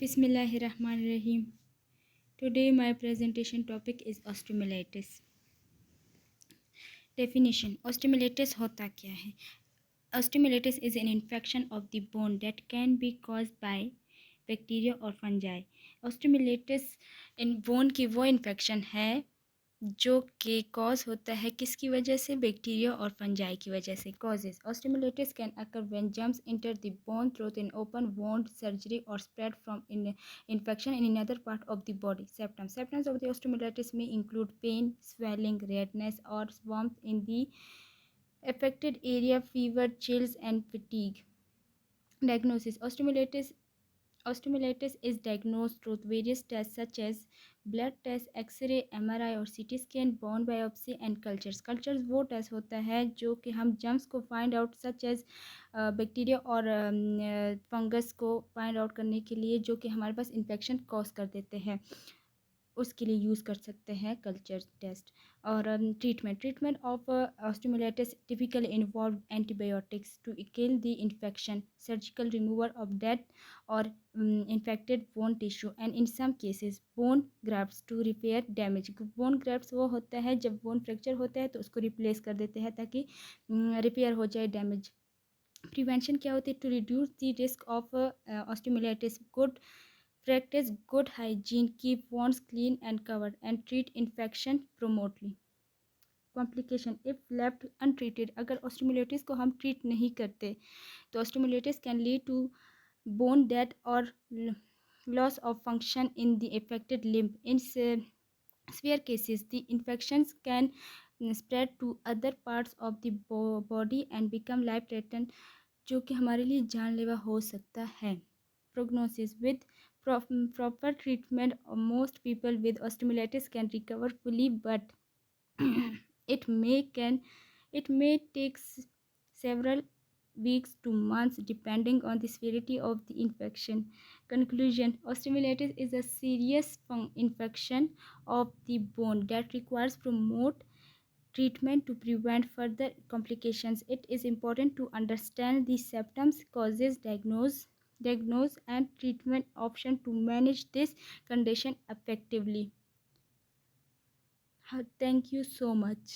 Bismillahirrahmanirrahim. Today my presentation topic is osteomyelitis. Definition: Osteomyelitis होता क्या है? Osteomyelitis is an infection of the bone that can be caused by bacteria or fungi. Osteomyelitis in bone की वो infection है जो कि cause होता है किसकी वजह से? बैक्टीरिया और फंजाई की वजह से. Causes: Osteomyelitis can occur when germs enter the bone through an open wound, surgery, or spread from infection in another part of the body. Symptoms: Symptoms of the osteomyelitis may include pain, swelling, redness, or warmth in the affected area, fever, chills, and fatigue. Diagnosis: Osteomyelitis is diagnosed through various tests such as blood test, X-ray, MRI और CT scan, bone biopsy and cultures. Cultures वो test होता है जो कि हम germs को find out such as bacteria और fungus को फाइंड आउट करने के लिए जो कि हमारे पास इन्फेक्शन कॉज कर देते हैं उसके लिए यूज़ कर सकते हैं कल्चर टेस्ट. और treatment of osteomyelitis typically involve antibiotics to kill the infection, surgical removal of dead और infected bone tissue and in some cases bone grafts to repair damage. Bone grafts वो होता है जब bone fracture होता है तो उसको रिप्लेस कर देते हैं ताकि रिपेयर हो जाए डैमेज. प्रिवेंशन क्या होती है? To reduce the risk of osteomyelitis, good practice good hygiene, keep wounds clean and covered, and treat infection promptly. Complication: if left untreated, अगर osteomyelitis को हम treat नहीं करते तो osteomyelitis can lead to bone death or loss of function in the affected limb. In severe cases, the infections can spread to other parts of the body and become life-threatening, जो कि हमारे लिए जानलेवा हो सकता है. Prognosis: with proper treatment, most people with osteomyelitis can recover fully, but it may take several weeks to months depending on the severity of the infection. Conclusion: Osteomyelitis is a serious infection of the bone that requires prompt treatment to prevent further complications. It is important to understand the symptoms, causes, diagnose and treatment option to manage this condition effectively. Thank you so much.